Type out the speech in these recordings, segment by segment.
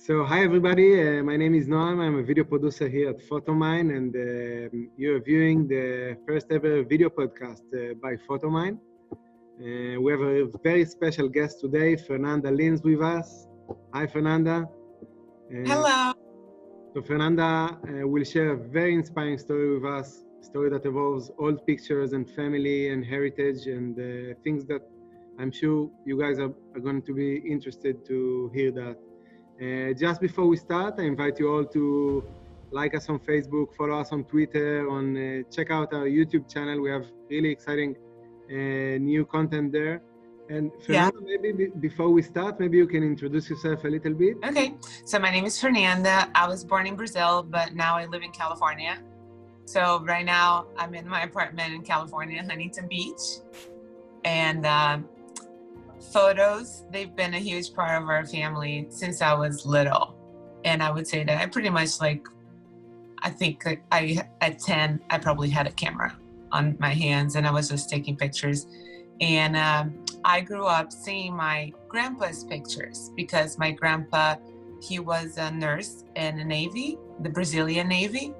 So hi everybody, my name is Noam. I'm a video producer here at Photomyne, and you're viewing the first ever video podcast by Photomyne. We have a very special guest today, Fernanda Lins with us. Hi Fernanda. Hello. So Fernanda will share a very inspiring story with us, a story that involves old pictures and family and heritage and things that I'm sure you guys are going to be interested to hear that. Just before we start, I invite you all to like us on Facebook, follow us on Twitter, check out our YouTube channel. We have really exciting new content there. And Fernanda, maybe before we start, maybe you can introduce yourself a little bit. Okay, so my name is Fernanda. I was born in Brazil, but now I live in California. So right now I'm in my apartment in California, Huntington Beach. And photos, they've been a huge part of our family since I was little. And I would say that I pretty much I think at 10, I probably had a camera on my hands and I was just taking pictures. And I grew up seeing my grandpa's pictures because my grandpa, he was a nurse in the Navy, the Brazilian Navy.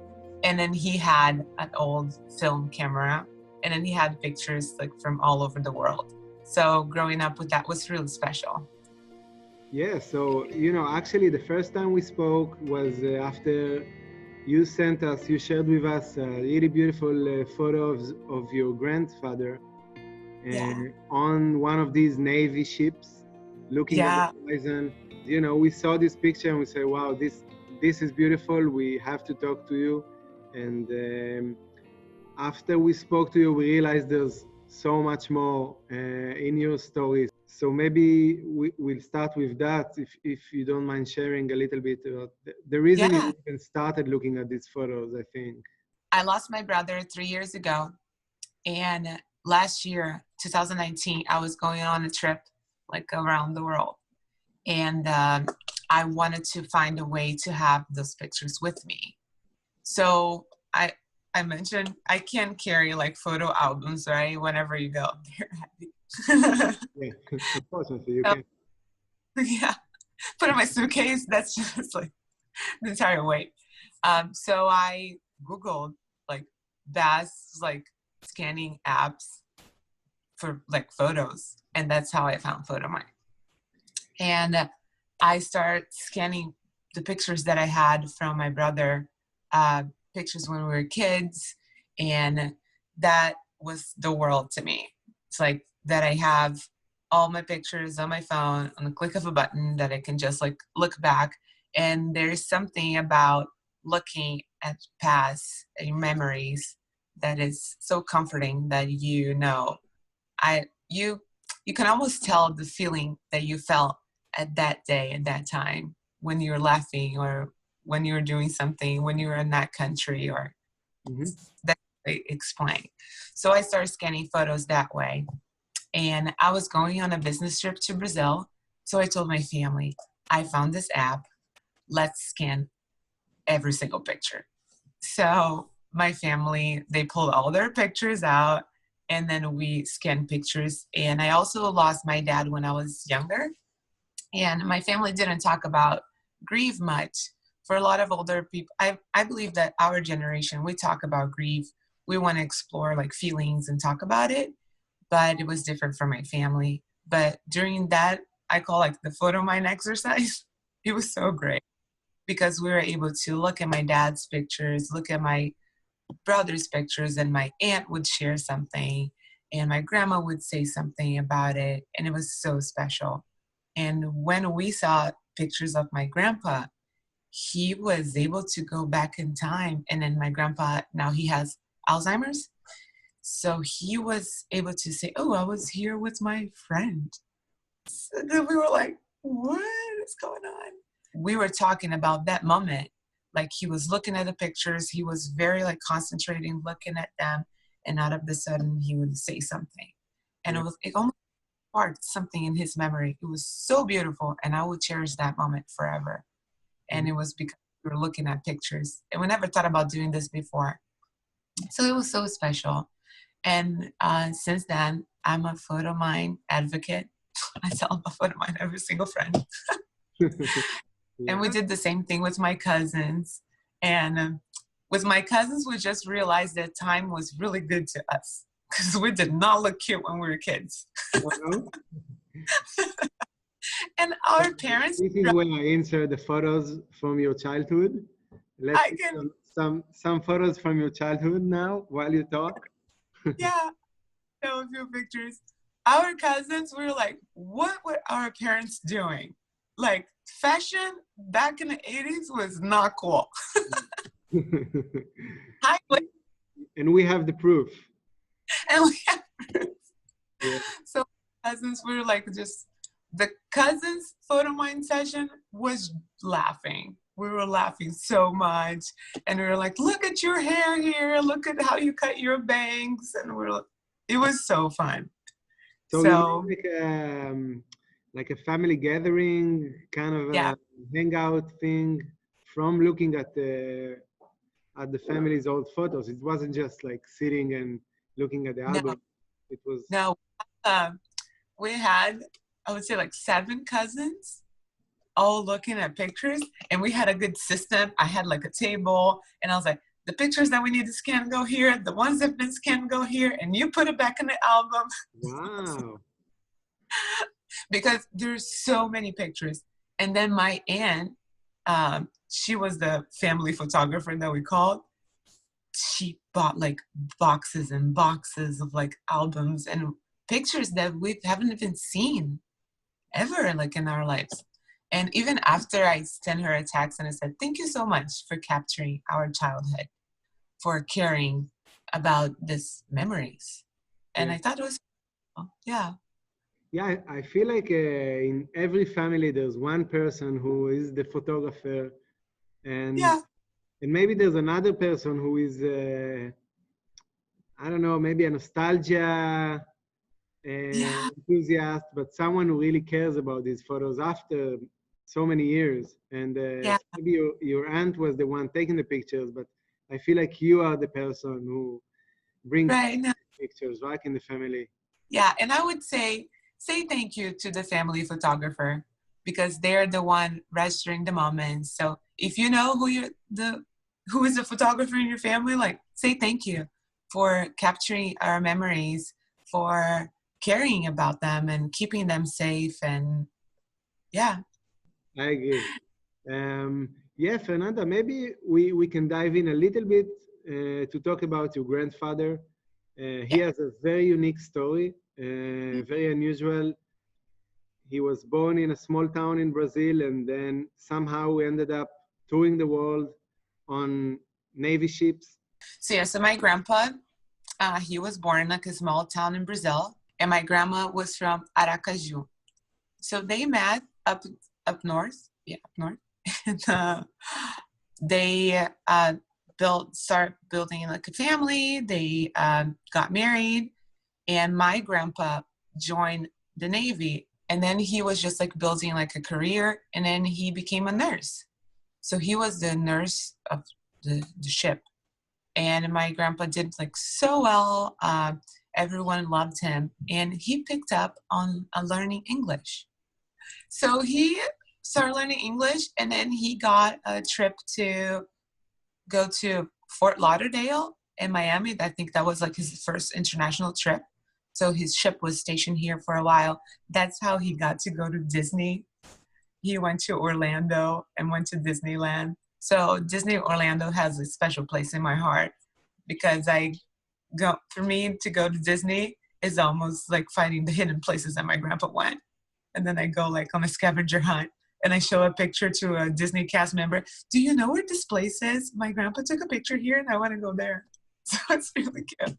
And then he had an old film camera and then he had pictures from all over the world. So growing up with that was really special. Yeah, so, actually the first time we spoke was after you shared with us a really beautiful photos of your grandfather on one of these Navy ships looking at the horizon. We saw this picture and we said, wow, this is beautiful. We have to talk to you. And after we spoke to you, we realized there's so much more in your stories. So maybe we'll start with that, if you don't mind sharing a little bit about the reason you even started looking at these photos, I think. I lost my brother 3 years ago. And last year, 2019, I was going on a trip around the world. And I wanted to find a way to have those pictures with me. So I mentioned I can carry photo albums, right? Whenever you go, they're heavy. Yeah, unfortunately, you can. Yeah, put in my suitcase. That's just the entire weight. So I Googled best scanning apps for photos, and that's how I found Photomyne. And I started scanning the pictures that I had from my brother. Pictures when we were kids, and that was the world to me. It's that I have all my pictures on my phone on the click of a button that I can just look back, and there's something about looking at past memories that is so comforting that you can almost tell the feeling that you felt at that day at that time when you were laughing or when you were doing something, when you were in that country, or that I explain. So I started scanning photos that way. And I was going on a business trip to Brazil. So I told my family, I found this app. Let's scan every single picture. So my family, they pulled all their pictures out and then we scanned pictures. And I also lost my dad when I was younger. And my family didn't talk about grief much. For a lot of older people, I believe that our generation, we talk about grief. We want to explore feelings and talk about it, but it was different for my family. But during that, I call the Photomyne exercise. It was so great because we were able to look at my dad's pictures, look at my brother's pictures, and my aunt would share something and my grandma would say something about it. And it was so special. And when we saw pictures of my grandpa, he was able to go back in time. And then my grandpa, now he has Alzheimer's. So he was able to say, oh, I was here with my friend. So then we were like, what is going on? We were talking about that moment. He was looking at the pictures. He was very concentrating, looking at them. And out of the sudden he would say something. And it almost sparked something in his memory. It was so beautiful. And I would cherish that moment forever. And it was because we were looking at pictures. And we never thought about doing this before. So it was so special. And since then, I'm a Photomyne advocate. I tell about Photomyne every single friend. And we did the same thing with my cousins. And with my cousins, we just realized that time was really good to us because we did not look cute when we were kids. And our parents. This is when I insert the photos from your childhood. Let's see some photos from your childhood now while you talk. Yeah, show a few pictures. Our cousins, we were like, what were our parents doing? Like, fashion back in the 80s was not cool. And we have the proof. And we have proof. Yeah. So cousins, we were like, just the cousins Photomyne session was laughing. We were laughing so much. And we were like, look at your hair here. Look at how you cut your bangs. And it was so fun. So like a family gathering, kind of a hangout thing from looking at the family's old photos. It wasn't just like sitting and looking at the album. It was we had, I would say, like 7 cousins all looking at pictures, and we had a good system. I had like a table, and I was like, the pictures that we need to scan go here, the ones that have been scanned go here, and you put it back in the album. Wow. Because there's so many pictures. And then my aunt, she was the family photographer that we called. She bought like boxes and boxes of like albums and pictures that we haven't even seen ever like in our lives. And even after I sent her a text and I said, thank you so much for capturing our childhood, for caring about these memories. And I thought it was, Yeah, I feel like in every family there's one person who is the photographer, and maybe there's another person who is I don't know, maybe a nostalgia enthusiast, but someone who really cares about these photos after so many years. And maybe your aunt was the one taking the pictures, but I feel like you are the person who brings pictures back in the family. Yeah, and I would say thank you to the family photographer, because they're the one registering the moments. So if you know who is the photographer in your family, like, say thank you for capturing our memories, for caring about them and keeping them safe. And I agree. Fernanda, maybe we can dive in a little bit to talk about your grandfather. He has a very unique story, very unusual. He was born in a small town in Brazil, and then somehow we ended up touring the world on Navy ships. So my grandpa, he was born in like a small town in Brazil, and my grandma was from Aracaju. So they met up north, up north. And they start building like a family. They got married, and my grandpa joined the Navy, and then he was just like building like a career, and then he became a nurse. So he was the nurse of the ship, and my grandpa did like so well. Everyone loved him, and he picked up on learning English. So he started learning English, and then he got a trip to go to Fort Lauderdale in Miami. I think that was like his first international trip. So his ship was stationed here for a while. That's how he got to go to Disney. He went to Orlando and went to Disneyland. So Disney Orlando has a special place in my heart, because for me to go to Disney is almost like finding the hidden places that my grandpa went. And then I go like on a scavenger hunt, and I show a picture to a Disney cast member. Do you know where this place is? My grandpa took a picture here and I want to go there. So it's really cute.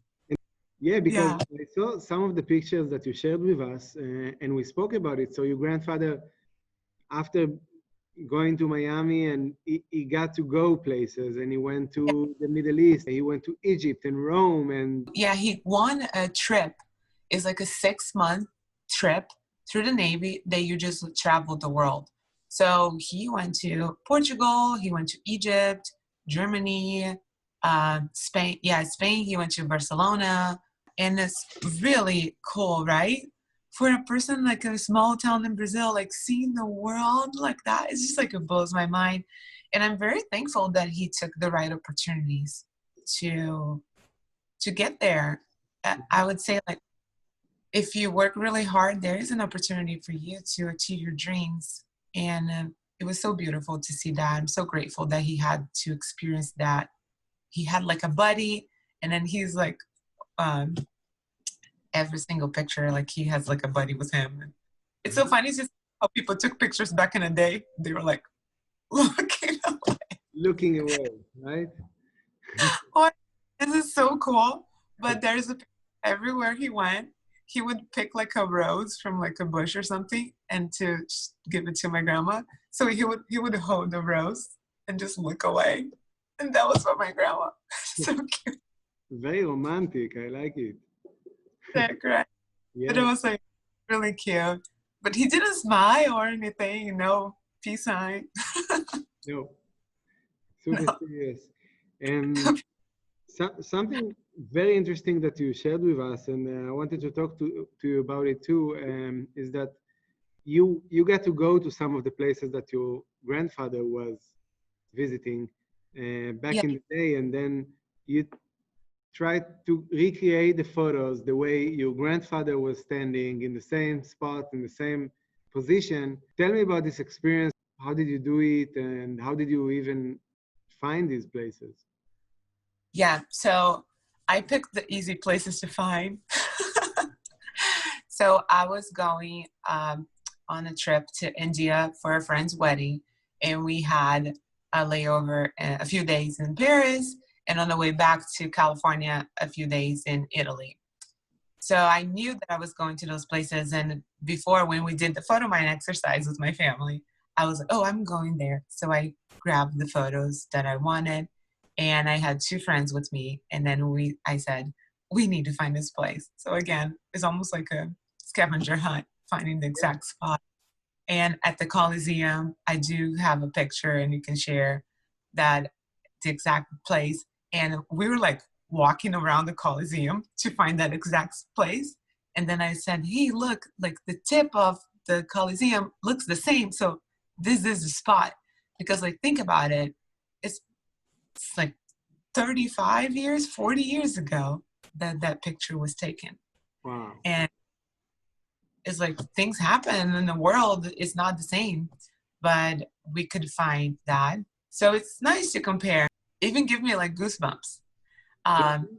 Yeah, because I saw some of the pictures that you shared with us, and we spoke about it. So your grandfather, after going to Miami, and he got to go places, and he went to the Middle East, he went to Egypt and Rome. And he won a trip. It's like a 6-month trip through the Navy that you just traveled the world. So he went to Portugal, he went to Egypt, Germany, Spain. Spain, he went to Barcelona. And it's really cool, right? for a person like in a small town in Brazil, like seeing the world like that, it's just like it blows my mind. And I'm very thankful that he took the right opportunities to get there. I would say, like, if you work really hard, there is an opportunity for you to achieve your dreams. And it was so beautiful to see that. I'm so grateful that he had to experience that. He had like a buddy, and then he's like, um, every single picture, like he has like a buddy with him. It's so funny just how people took pictures back in the day. They were like looking away. Looking away, right? Oh, this is so cool. But there's a everywhere he went, he would pick like a rose from like a bush or something and to give it to my grandma. So he would hold the rose and just look away. And that was for my grandma. So cute. Very romantic. I like it. Yeah, correct. But it Yeah. was like really cute. But he didn't smile or anything, peace sign. No. Super No. serious. Something very interesting that you shared with us, and I wanted to talk to you about it too, is that you get to go to some of the places that your grandfather was visiting back Yeah. in the day, and then you try to recreate the photos the way your grandfather was standing in the same spot, in the same position. Tell me about this experience. How did you do it, and how did you even find these places? Yeah. So I picked the easy places to find. So I was going on a trip to India for a friend's wedding, and we had a layover a few days in Paris, and on the way back to California, a few days in Italy. So I knew that I was going to those places. And before, when we did the Photomyne exercise with my family, I was like, oh, I'm going there. So I grabbed the photos that I wanted. And I had two friends with me. And then I said, we need to find this place. So again, it's almost like a scavenger hunt, finding the exact spot. And at the Coliseum, I do have a picture, and you can share that, the exact place. And we were like walking around the Coliseum to find that exact place. And then I said, hey, look, like the tip of the Coliseum looks the same. So this is the spot. Because like, think about it. It's like 35 years, 40 years ago that picture was taken. Wow. And it's like things happen in the world. It's not the same, but we could find that. So it's nice to compare. Even give me like goosebumps. Um,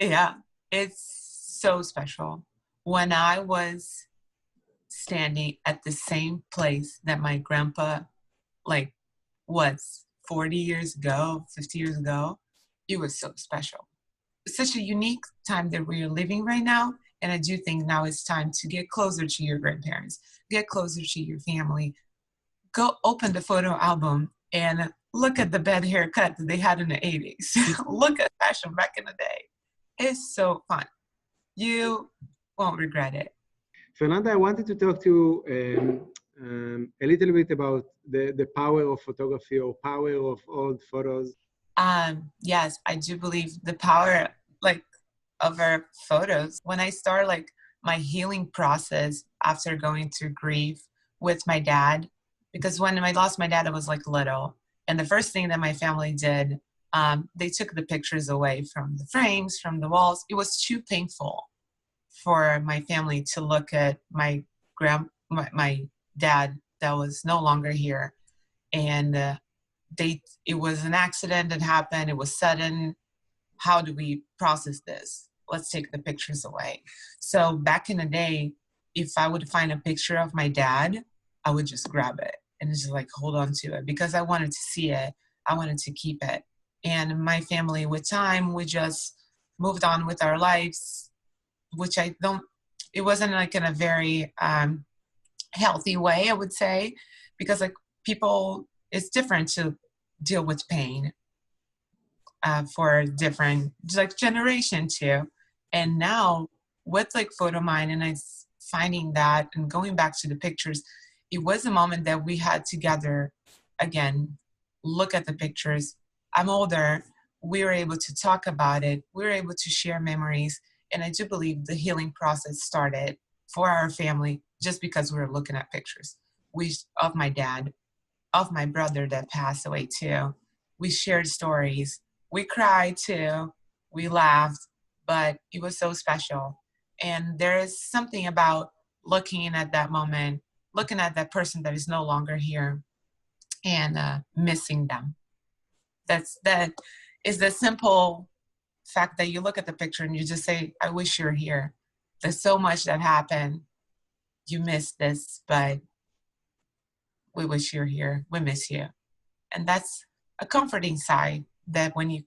yeah, it's so special. When I was standing at the same place that my grandpa like was 40 years ago, 50 years ago, it was so special. It's such a unique time that we're living right now. And I do think now it's time to get closer to your grandparents, get closer to your family. Go open the photo album and look at the bad haircut that they had in the 80s. Look at fashion back in the day. It's so fun. You won't regret it. Fernanda, I wanted to talk to you a little bit about the power of photography or power of old photos. Yes, I do believe the power like of our photos. When I start like my healing process after going through grief with my dad, because when I lost my dad, I was like little. And the first thing that my family did, they took the pictures away from the frames, from the walls. It was too painful for my family to look at my dad that was no longer here. And it was an accident that happened. It was sudden. How do we process this? Let's take the pictures away. So back in the day, if I would find a picture of my dad, I would just grab it and just like hold on to it because I wanted to see it. I wanted to keep it. And my family, with time, we just moved on with our lives, which it wasn't like in a very healthy way, I would say, because like people, it's different to deal with pain for different like generation too. And now with like Photomyne and I finding that and going back to the pictures, it was a moment that we had together again, look at the pictures. I'm older. We were able to talk about it. We were able to share memories. And I do believe the healing process started for our family just because we were looking at pictures. We of my dad, of my brother that passed away too. We shared stories. We cried too. We laughed, but it was so special. And there is something about looking at that moment, looking at that person that is no longer here, and missing them. That is the simple fact that you look at the picture and you just say, I wish you're here. There's so much that happened. You missed this, but we wish you're here. We miss you. And that's a comforting side, that when you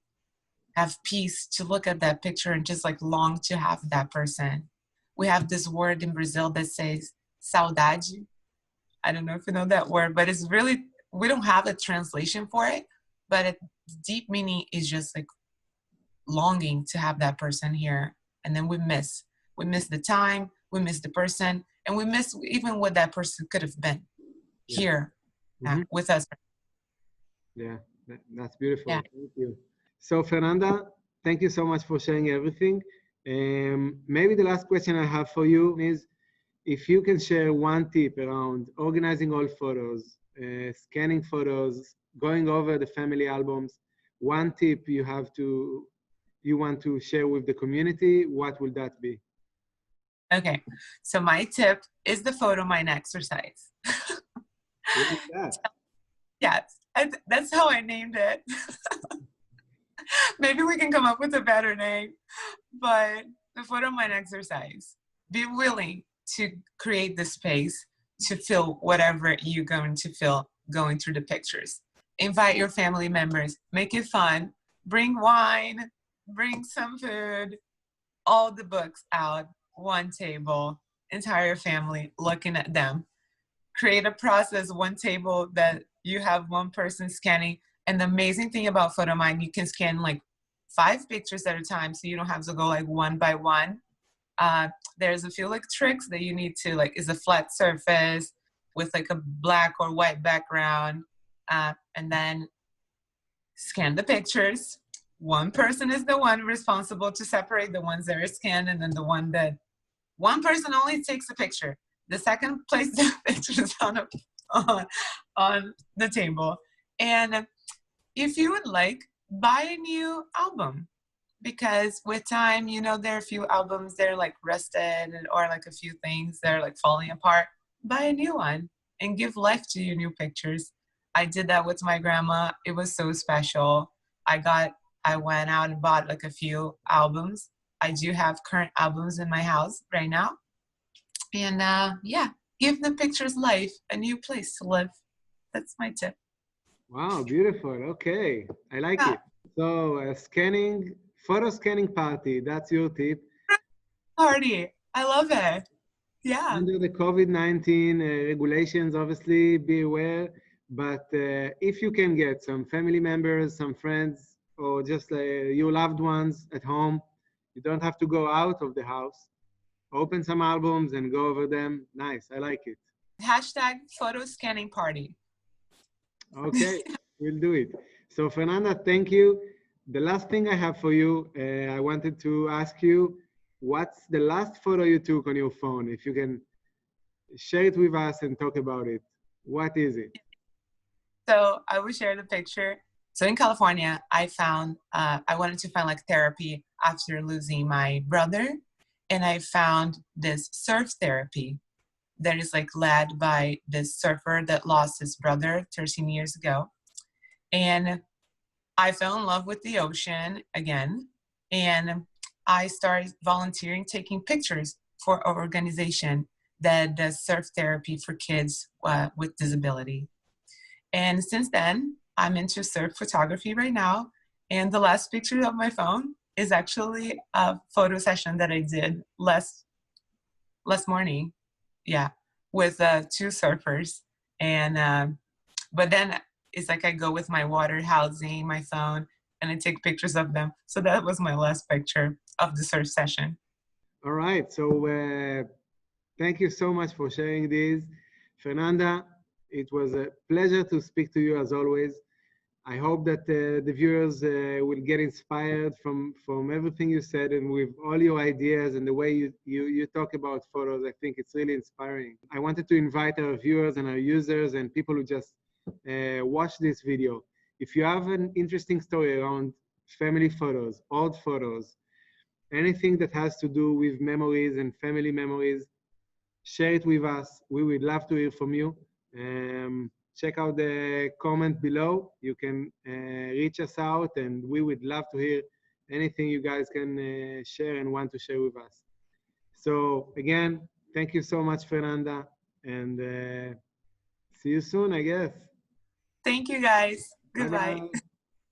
have peace to look at that picture and just like long to have that person. We have this word in Brazil that says saudade. I don't know if you know that word, but it's really, we don't have a translation for it, but its deep meaning is just like longing to have that person here. And then we miss the time, we miss the person, and we miss even what that person could have been here with us. Yeah, that's beautiful. Yeah. Thank you. So Fernanda, thank you so much for sharing everything. Maybe the last question I have for you is, if you can share one tip around organizing all photos, scanning photos, going over the family albums, one tip you want to share with the community, what will that be? Okay, so my tip is the Photomyne exercise. What is that? Yes, that's how I named it. Maybe we can come up with a better name, but the Photomyne exercise. Be willing to create the space to feel whatever you're going to feel going through the pictures. Invite your family members, make it fun, bring wine, bring some food, all the books out, one table, entire family looking at them. Create a process, one table that you have one person scanning. And the amazing thing about Photomyne, you can scan like 5 pictures at a time, so you don't have to go like one by one. There's a few like tricks that you need to, like, is a flat surface with like a black or white background, and then scan the pictures. One person is the one responsible to separate the ones that are scanned, and then one person only takes a picture. The second places the pictures on the table. And if you would like, buy a new album, because with time, there are a few albums that are like rusted, or like a few things that are like falling apart. Buy a new one and give life to your new pictures. I did that with my grandma. It was so special. I went out and bought like a few albums. I do have current albums in my house right now. And give the pictures life, a new place to live. That's my tip. Wow, beautiful. Okay, I like it. So photo scanning party, that's your tip. Party, I love it. Yeah. Under the COVID-19 regulations, obviously, be aware. But if you can get some family members, some friends, or just your loved ones at home, you don't have to go out of the house. Open some albums and go over them. Nice, I like it. Hashtag photo scanning party. Okay, we'll do it. So Fernanda, thank you. The last thing I have for you, I wanted to ask you, what's the last photo you took on your phone? If you can share it with us and talk about it. What is it? So I will share the picture. So in California, I wanted to find like therapy after losing my brother. And I found this surf therapy that is like led by this surfer that lost his brother 13 years ago. And I fell in love with the ocean again. And I started volunteering, taking pictures for an organization that does surf therapy for kids with disability. And since then, I'm into surf photography right now. And the last picture of my phone is actually a photo session that I did last morning. Yeah, with 2 surfers. And but then it's like I go with my water housing, my phone, and I take pictures of them. So that was my last picture of the surf session. All right. So thank you so much for sharing this. Fernanda, it was a pleasure to speak to you as always. I hope that the viewers will get inspired from everything you said, and with all your ideas and the way you talk about photos. I think it's really inspiring. I wanted to invite our viewers and our users and people who just watch this video. If you have an interesting story around family photos, old photos, anything that has to do with memories and family memories, share it with us. We would love to hear from you. Check out the comment below. You can reach us out, and we would love to hear anything you guys can share and want to share with us. So again, thank you so much, Fernanda, and see you soon, I guess. Thank you, guys. Bye Goodbye. bye.